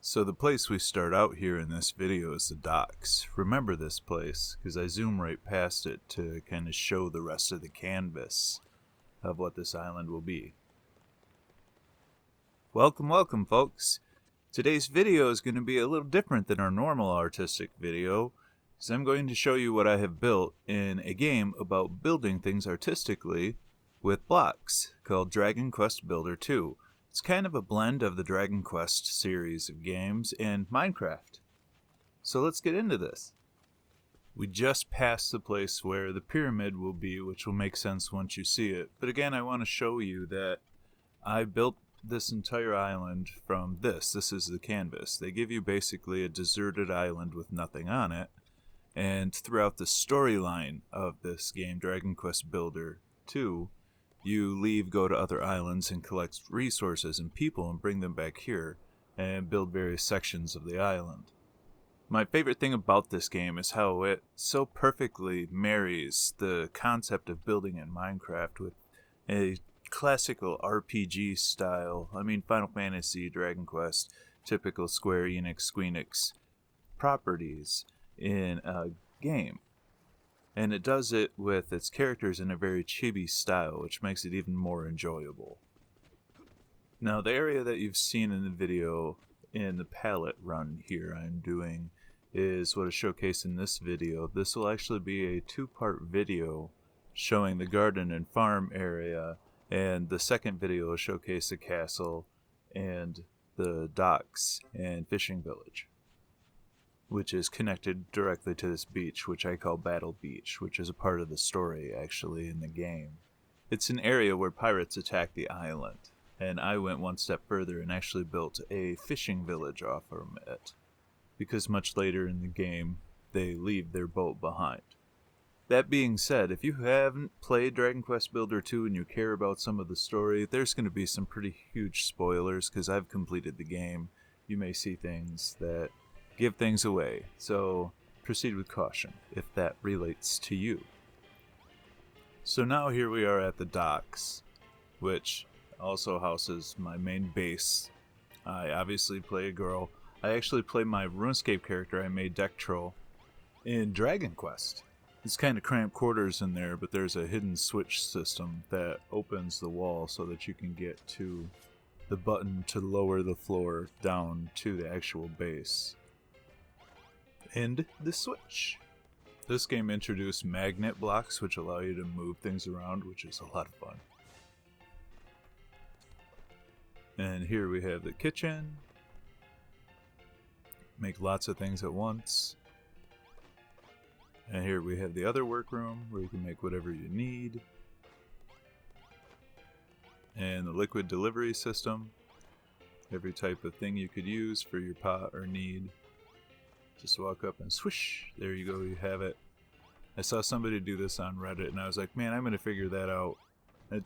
So the place we start out here in this video is the docks. Remember this place, because I zoom right past it to kind of show the rest of the canvas of what this island will be. Welcome folks! Today's video is going to be a little different than our normal artistic video, because I'm going to show you what I have built in a game about building things artistically with blocks, called DragonQuest Builder 2. It's kind of a blend of the DragonQuest series of games and Minecraft. So let's get into this. We just passed the place where the pyramid will be, which will make sense once you see it. But again, I want to show you that I built this entire island from this. This is the canvas. They give you basically a deserted island with nothing on it. And throughout the storyline of this game, DragonQuest Builder 2, you leave, go to other islands, and collect resources and people and bring them back here and build various sections of the island. My favorite thing about this game is how it so perfectly marries the concept of building in Minecraft with a classical RPG style. I mean, Final Fantasy, Dragon Quest, typical Square Enix properties in a game. And it does it with its characters in a very chibi style, which makes it even more enjoyable. Now, the area that you've seen in the video in the palette run here I'm doing is what is showcased in this video. This will actually be a two-part video showing the garden and farm area, and the second video will showcase the castle and the docks and fishing village, which is connected directly to this beach, which I call Battle Beach, which is a part of the story, actually, in the game. It's an area where pirates attack the island, and I went one step further and actually built a fishing village off from it, because much later in the game, they leave their boat behind. That being said, if you haven't played Dragon Quest Builder 2 and you care about some of the story, there's going to be some pretty huge spoilers, because I've completed the game. You may see things that give things away, so proceed with caution if that relates to you. So now here we are at the docks, which also houses my main base. I obviously play a girl. I actually play my RuneScape character I made, Deck Troll, in Dragon Quest. It's kind of cramped quarters in there, but there's a hidden switch system that opens the wall so that you can get to the button to lower the floor down to the actual base. And the switch. This game introduced magnet blocks, which allow you to move things around, which is a lot of fun. And here we have the kitchen. Make lots of things at once. And here we have the other workroom, where you can make whatever you need. And the liquid delivery system. Every type of thing you could use for your pot or need. Just walk up and swish, there you go, you have it. I saw somebody do this on Reddit and I was like, man, I'm going to figure that out. It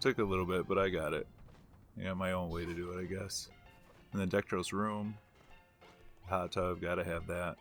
took a little bit, but I got it. I got my own way to do it, I guess. And then Dectro's room. Hot tub, gotta have that.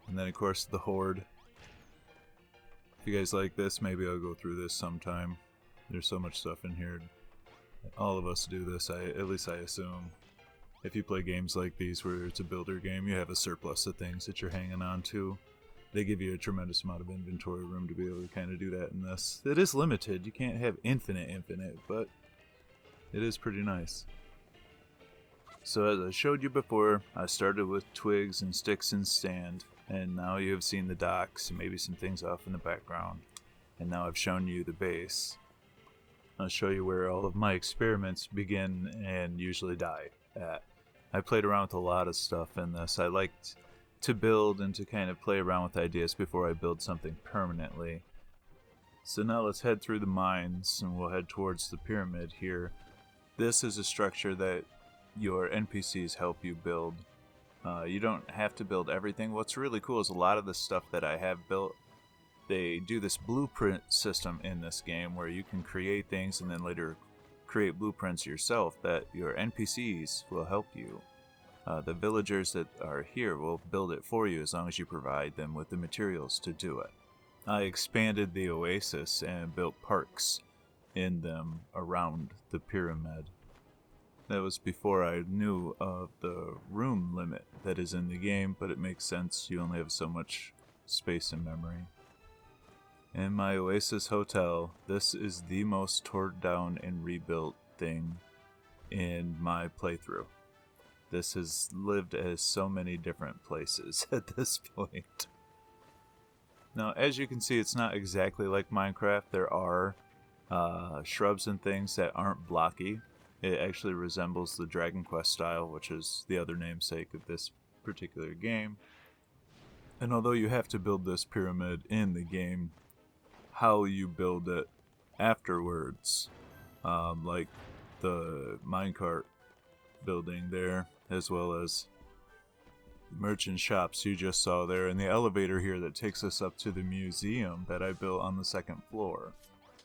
And then of course the Horde. If you guys like this, maybe I'll go through this sometime. There's so much stuff in here. All of us do this, at least I assume. If you play games like these where it's a builder game, you have a surplus of things that you're hanging on to. They give you a tremendous amount of inventory room to be able to kind of do that in this. It is limited. You can't have infinite, but it is pretty nice. So as I showed you before, I started with twigs and sticks and stand, and now you have seen the docks and maybe some things off in the background. And now I've shown you the base. I'll show you where all of my experiments begin and usually die at. I played around with a lot of stuff in this. I liked to build and to kind of play around with ideas before I build something permanently. So now let's head through the mines and we'll head towards the pyramid here. This is a structure that your NPCs help you build. You don't have to build everything. What's really cool is a lot of the stuff that I have built, they do this blueprint system in this game where you can create things and then later create blueprints yourself that your NPCs will help you. The villagers that are here will build it for you as long as you provide them with the materials to do it. I expanded the oasis and built parks in them around the pyramid. That was before I knew of the room limit that is in the game, but it makes sense. You only have so much space and memory. In my Oasis Hotel, this is the most torn down and rebuilt thing in my playthrough. This has lived as so many different places at this point. Now, as you can see, it's not exactly like Minecraft. There are shrubs and things that aren't blocky. It actually resembles the DragonQuest style, which is the other namesake of this particular game. And although you have to build this pyramid in the game, how you build it afterwards, like the minecart building there, as well as the merchant shops you just saw there, and the elevator here that takes us up to the museum that I built on the second floor.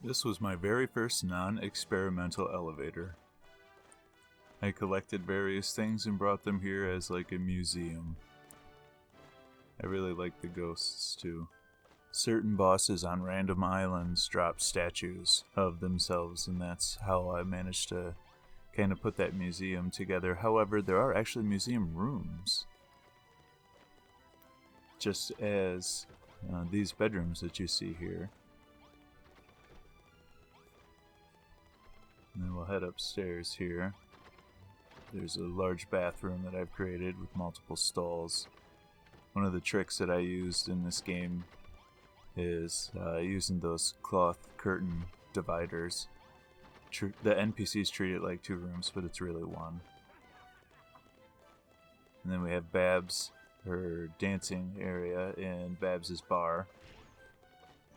This was my very first non-experimental elevator. I collected various things and brought them here as like a museum. I really like the ghosts too. Certain bosses on random islands drop statues of themselves, and that's how I managed to kind of put that museum together. However, there are actually museum rooms, just as these bedrooms that you see here. And then we'll head upstairs here. There's a large bathroom that I've created with multiple stalls. One of the tricks that I used in this game is using those cloth curtain dividers. The NPCs treat it like 2 rooms, but it's really 1. And then we have Babs, her dancing area, and Babs's bar,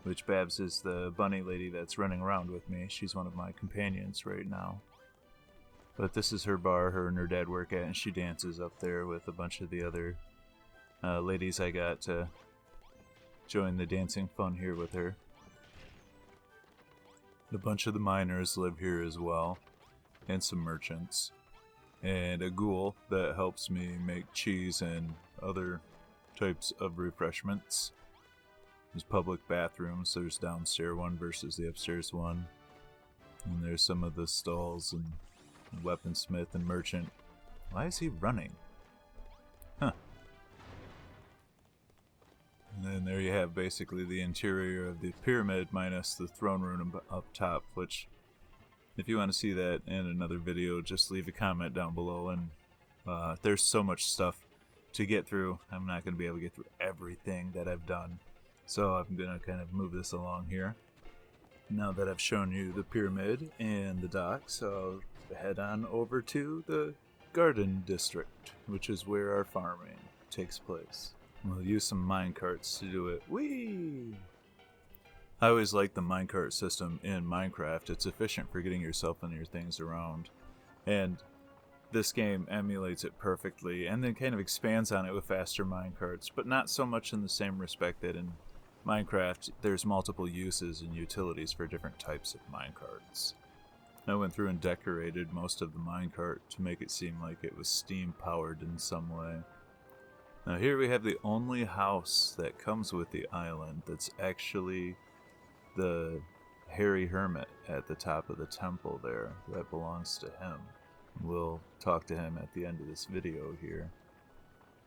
which Babs is the bunny lady that's running around with me. She's one of my companions right now. But this is her bar, her and her dad work at, and she dances up there with a bunch of the other ladies I got to join the dancing fun here with her. A bunch of the miners live here as well, and some merchants. And a ghoul that helps me make cheese and other types of refreshments. There's public bathrooms. There's downstairs one versus the upstairs one. And there's some of the stalls and weaponsmith and merchant. Why is he running? Huh. And then there you have basically the interior of the pyramid minus the throne room up top, which, if you want to see that in another video, just leave a comment down below. And there's so much stuff to get through. I'm not going to be able to get through everything that I've done. So I'm going to kind of move this along here. Now that I've shown you the pyramid and the docks, I'll head on over to the garden district, which is where our farming takes place. We'll use some minecarts to do it. Whee! I always like the minecart system in Minecraft. It's efficient for getting yourself and your things around. And this game emulates it perfectly and then kind of expands on it with faster minecarts, but not so much in the same respect that in Minecraft there's multiple uses and utilities for different types of minecarts. I went through and decorated most of the minecart to make it seem like it was steam powered in some way. Now here we have the only house that comes with the island that's actually the hairy hermit at the top of the temple there. That belongs to him. We'll talk to him at the end of this video here.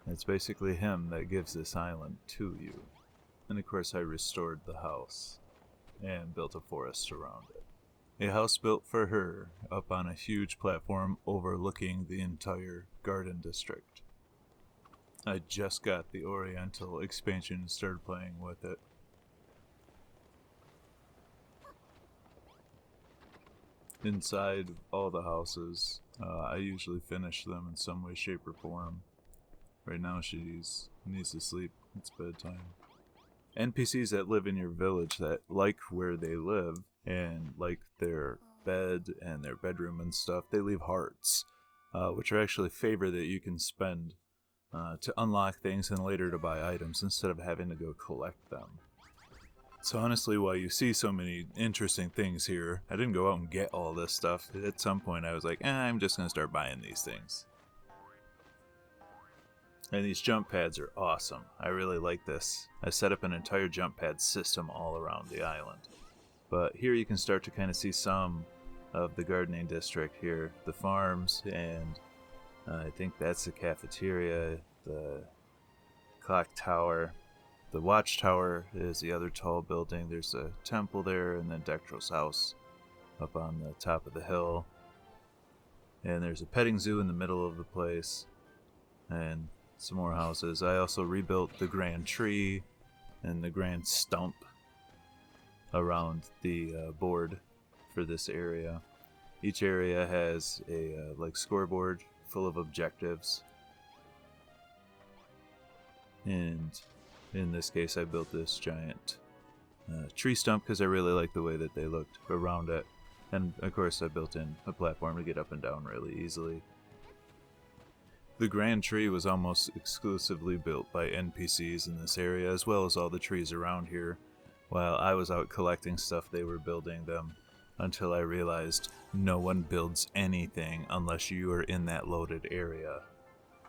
It's basically him that gives this island to you. And of course I restored the house and built a forest around it. A house built for her up on a huge platform overlooking the entire garden district. I just got the Oriental expansion and started playing with it. Inside all the houses, I usually finish them in some way, shape, or form. Right now she needs to sleep. It's bedtime. NPCs that live in your village that like where they live and like their bed and their bedroom and stuff, they leave hearts, which are actually favor that you can spend to unlock things and later to buy items instead of having to go collect them. So honestly, while you see so many interesting things here, I didn't go out and get all this stuff. At some point I was like, I'm just going to start buying these things. And these jump pads are awesome. I really like this. I set up an entire jump pad system all around the island. But here you can start to kind of see some of the gardening district here. The farms, and I think that's the cafeteria, the clock tower. The watchtower is the other tall building. There's a temple there, and then Dectro's house up on the top of the hill. And there's a petting zoo in the middle of the place, and some more houses. I also rebuilt the grand tree and the grand stump around the board for this area. Each area has a like scoreboard full of objectives, and in this case I built this giant tree stump because I really like the way that they looked around it, and of course I built in a platform to get up and down really easily. The grand tree was almost exclusively built by NPCs in this area, as well as all the trees around here. While I was out collecting stuff, they were building them, until I realized no one builds anything unless you are in that loaded area.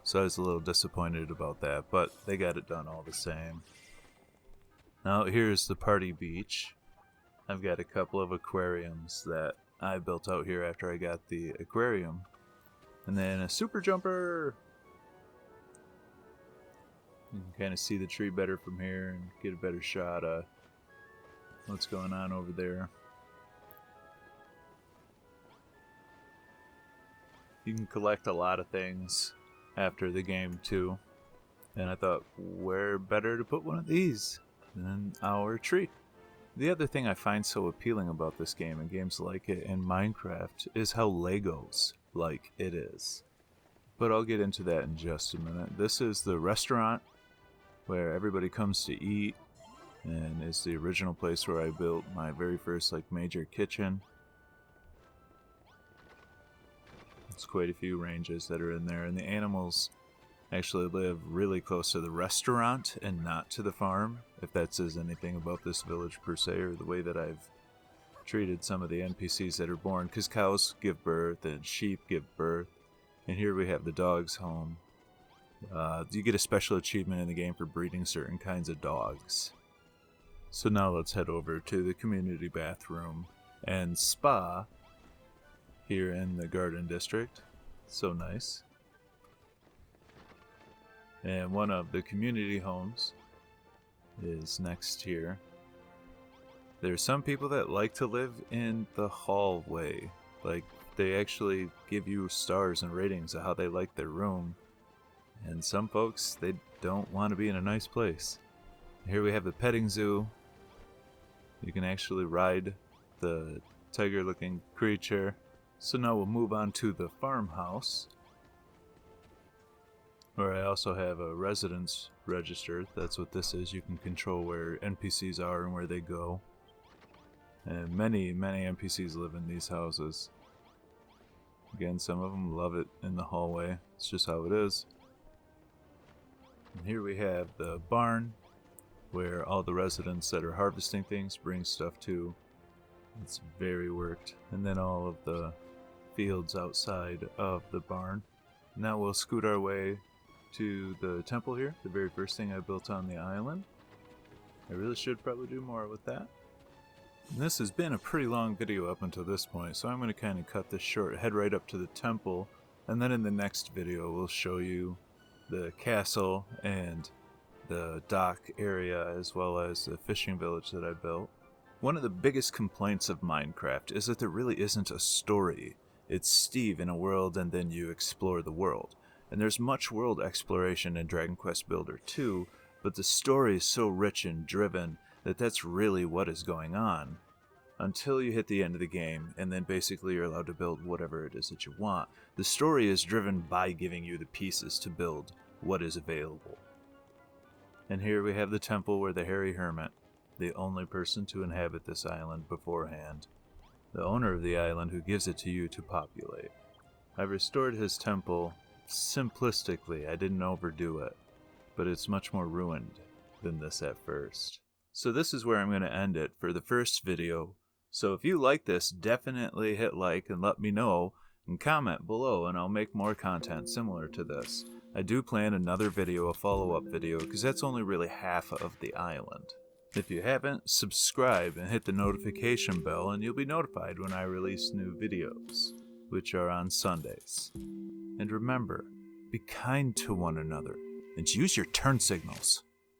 So I was a little disappointed about that, but they got it done all the same. Now here's the party beach. I've got a couple of aquariums that I built out here after I got the aquarium. And then a super jumper! You can kind of see the tree better from here and get a better shot of what's going on over there. You can collect a lot of things after the game too. And I thought, where better to put one of these than our tree? The other thing I find so appealing about this game and games like it in Minecraft is how Legos like it is. But I'll get into that in just a minute. This is the restaurant where everybody comes to eat, and it's the original place where I built my very first major kitchen. It's quite a few ranges that are in there, and the animals actually live really close to the restaurant and not to the farm, if that says anything about this village per se, or the way that I've treated some of the NPCs that are born, because cows give birth and sheep give birth, and here we have the dog's home. You get a special achievement in the game for breeding certain kinds of dogs. So now let's head over to the community bathroom and spa here in the garden district. So nice. And one of the community homes is next here. There's some people that like to live in the hallway. Like, they actually give you stars and ratings of how they like their room. And some folks, they don't want to be in a nice place. Here we have the petting zoo. You can actually ride the tiger-looking creature. So now we'll move on to the farmhouse, where I also have a residence register. That's what this is. You can control where NPCs are and where they go. And many NPCs live in these houses. Again, some of them love it in the hallway. It's just how it is. And here we have the barn, where all the residents that are harvesting things bring stuff to. It's very worked. And then all of the fields outside of the barn. Now we'll scoot our way to the temple here, the very first thing I built on the island. I really should probably do more with that. And this has been a pretty long video up until this point, so I'm going to kind of cut this short, head right up to the temple, and then in the next video we'll show you the castle and the dock area, as well as the fishing village that I built. One of the biggest complaints of Minecraft is that there really isn't a story. It's Steve in a world and then you explore the world. And there's much world exploration in DragonQuest Builder 2, but the story is so rich and driven that that's really what is going on. Until you hit the end of the game, and then basically you're allowed to build whatever it is that you want. The story is driven by giving you the pieces to build what is available. And here we have the temple where the Hairy Hermit, the only person to inhabit this island beforehand, the owner of the island who gives it to you to populate. I restored his temple simplistically. I didn't overdo it, but it's much more ruined than this at first. So this is where I'm going to end it for the first video. So if you like this, definitely hit like and let me know, and comment below, and I'll make more content similar to this. I do plan another video, a follow-up video, because that's only really half of the island. If you haven't, subscribe and hit the notification bell and you'll be notified when I release new videos, which are on Sundays. And remember, be kind to one another and use your turn signals.